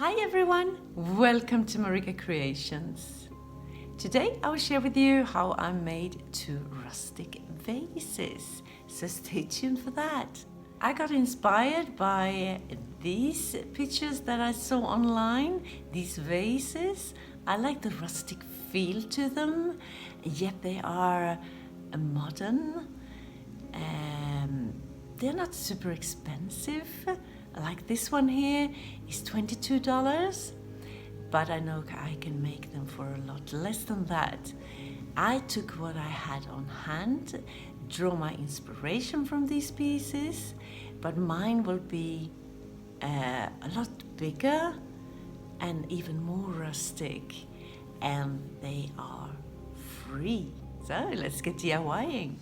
Hi everyone, welcome to MarikaCreations. Today I will share with you how I made 2 rustic vases, so stay tuned for that. I got inspired by these pictures that I saw online, these vases. I like the rustic feel to them, yet they are modern. They're not super expensive. Like this one here is $22, but I know I can make them for a lot less than that. I took what I had on hand, draw my inspiration from these pieces, but mine will be a lot bigger and even more rustic, and they are free. So let's get DIYing.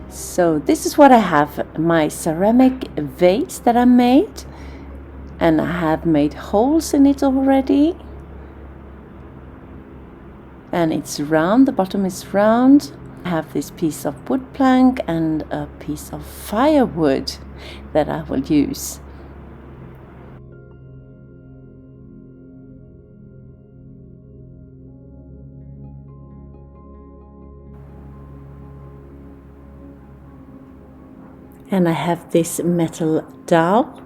So this is what I have, my ceramic vase that I made, and I have made holes in it already, and it's round, the bottom is round. I have this piece of wood plank and a piece of firewood that I will use. And I have this metal dowel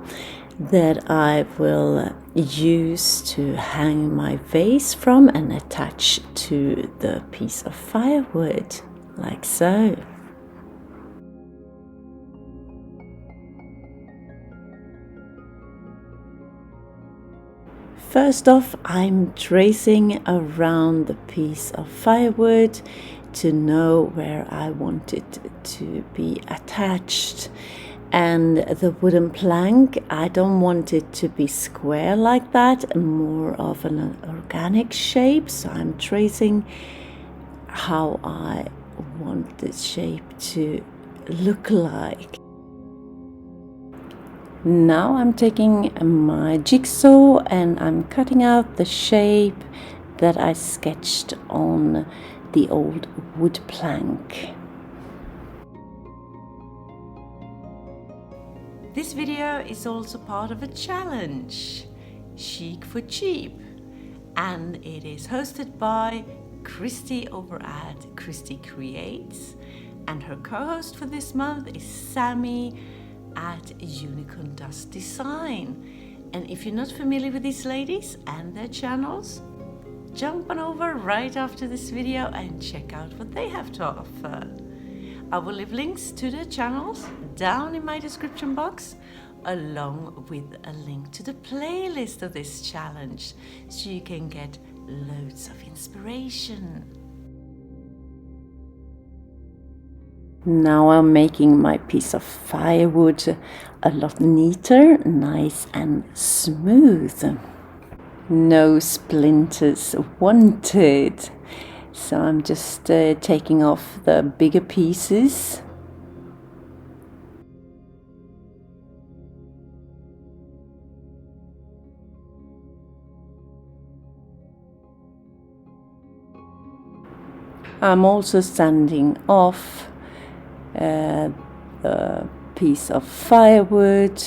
that I will use to hang my vase from and attach to the piece of firewood, like so. First off, I'm tracing around the piece of firewood to know where I want it to be attached, and the wooden plank, I don't want it to be square like that, more of an organic shape, so I'm tracing how I want the shape to look like. Now I'm taking my jigsaw and I'm cutting out the shape that I sketched on the old wood plank. This video is also part of a challenge, Chic for Cheap, and it is hosted by Christy over at Christy Creates, and her co-host for this month is Sammie at Unicorn Dust Design. And if you're not familiar with these ladies and their channels, jump on over right after this video and check out what they have to offer. I will leave links to their channels down in my description box, along with a link to the playlist of this challenge, so you can get loads of inspiration. Now I'm making my piece of firewood a lot neater, nice and smooth. No splinters wanted. So I'm just taking off the bigger pieces. I'm also sanding off the piece of firewood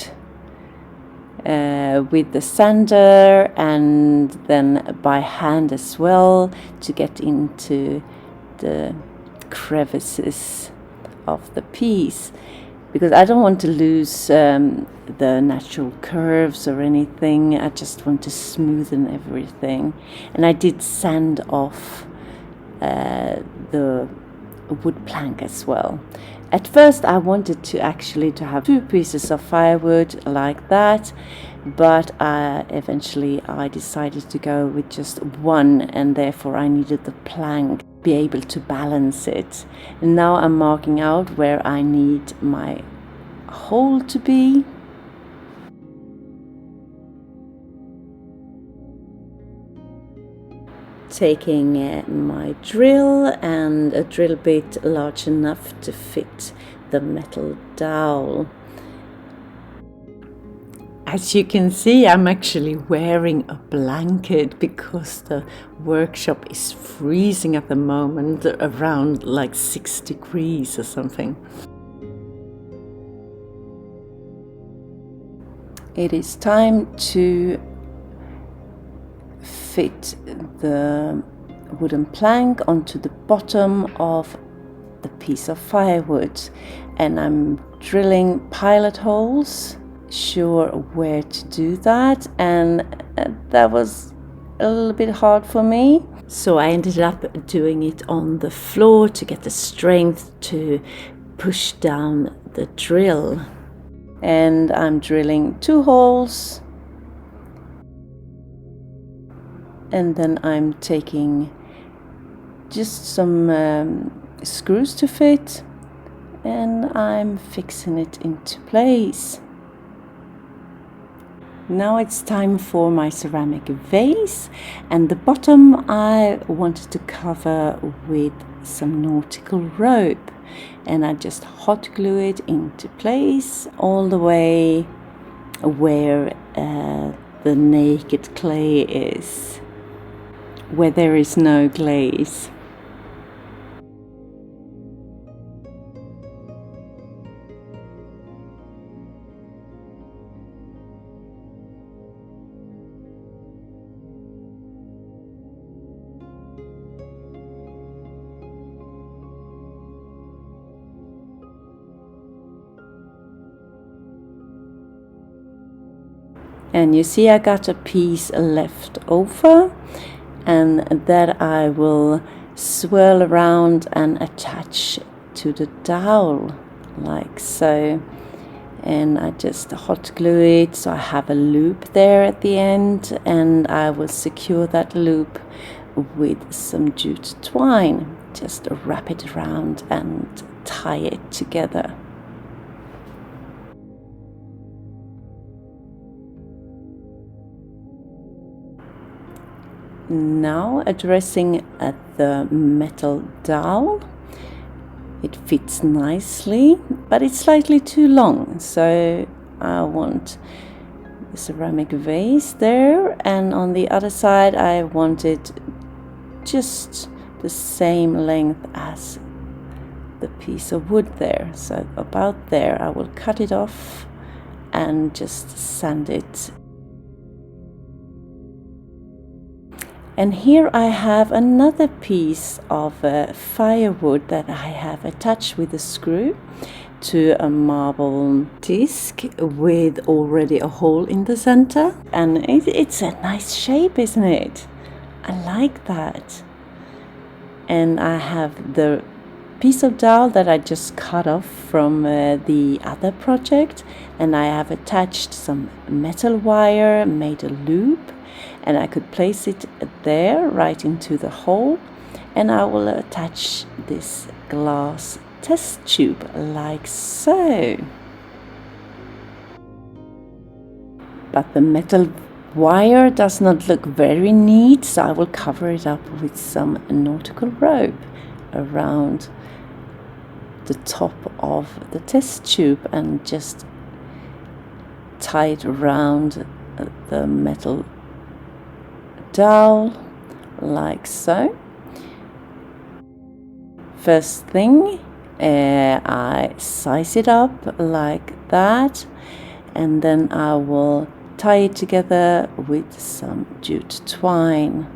with the sander, and then by hand as well, to get into the crevices of the piece, because I don't want to lose the natural curves or anything. I just want to smoothen everything, and I did sand off the wood plank as well. At first I wanted to have 2 pieces of firewood like that, but eventually I decided to go with just 1, and therefore I needed the plank to be able to balance it. And now I'm marking out where I need my hole to be. Taking my drill and a drill bit large enough to fit the metal dowel. As you can see, I'm actually wearing a blanket because the workshop is freezing at the moment, around like 6 degrees or something. It is time to fit the wooden plank onto the bottom of the piece of firewood, and I'm drilling pilot holes, sure where to do that, and that was a little bit hard for me, so I ended up doing it on the floor to get the strength to push down the drill. And I'm drilling 2 holes, and then I'm taking just some screws to fit, and I'm fixing it into place. Now it's time for my ceramic vase, and the bottom I wanted to cover with some nautical rope, and I just hot glue it into place all the way where the naked clay is, where there is no glaze. And you see I got a piece left over, and that I will swirl around and attach to the dowel like so. And I just hot glue it so I have a loop there at the end, and I will secure that loop with some jute twine. Just wrap it around and tie it together. Now addressing at the metal dowel. It fits nicely, but it's slightly too long, so I want the ceramic vase there, and on the other side I want it just the same length as the piece of wood there. So about there I will cut it off and just sand it. And here I have another piece of firewood that I have attached with a screw to a marble disc with already a hole in the center. And it's a nice shape, isn't it? I like that. And I have the piece of dowel that I just cut off from the other project, and I have attached some metal wire, made a loop, and I could place it there right into the hole, and I will attach this glass test tube like so. But the metal wire does not look very neat, so I will cover it up with some nautical rope around the top of the test tube and just tie it around the metal dowel like so. First thing, I size it up like that, and then I will tie it together with some jute twine.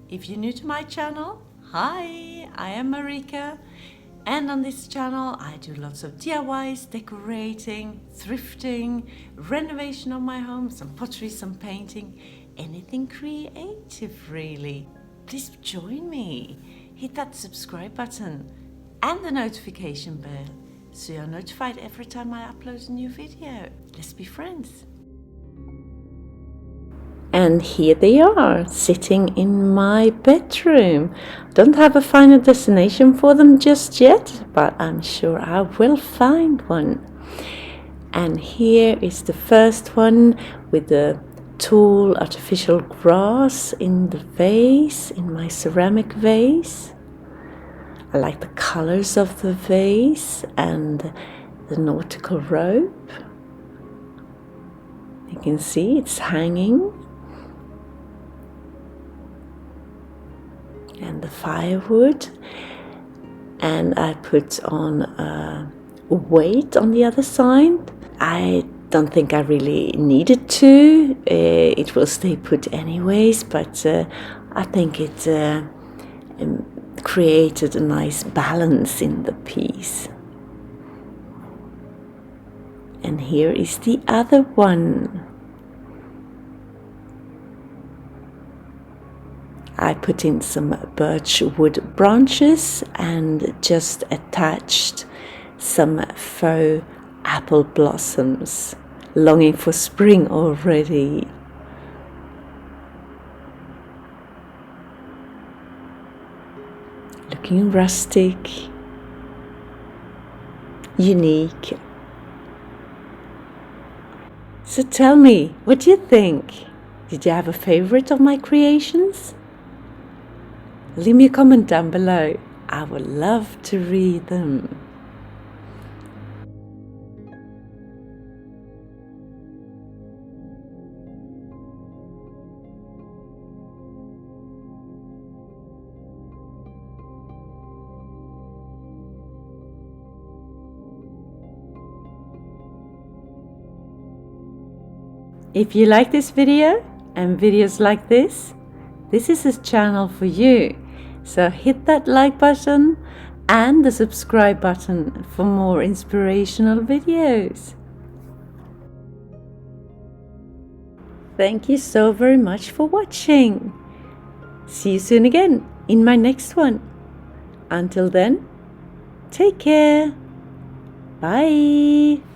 If you're new to my channel, hi, I am Marika, and on this channel I do lots of DIYs, decorating, thrifting, renovation of my home, some pottery, some painting, anything creative really. Please join me, hit that subscribe button and the notification bell so you're notified every time I upload a new video. Let's be friends. And here they are, sitting in my bedroom. Don't have a final destination for them just yet, but I'm sure I will find one. And here is the first one with the tall artificial grass in the vase, in my ceramic vase. I like the colors of the vase and the nautical rope. You can see it's hanging. And the firewood. And I put on a weight on the other side. I don't think I really needed to. It will stay put anyways, but I think it created a nice balance in the piece. And here is the other one. I put in some birch wood branches and just attached some faux apple blossoms, longing for spring already. Looking rustic, unique. So tell me, what do you think? Did you have a favorite of my creations? Leave me a comment down below. I would love to read them. If you like this video and videos like this is a channel for you. So hit that like button and the subscribe button for more inspirational videos. Thank you so very much for watching. See you soon again in my next one. Until then, take care. Bye.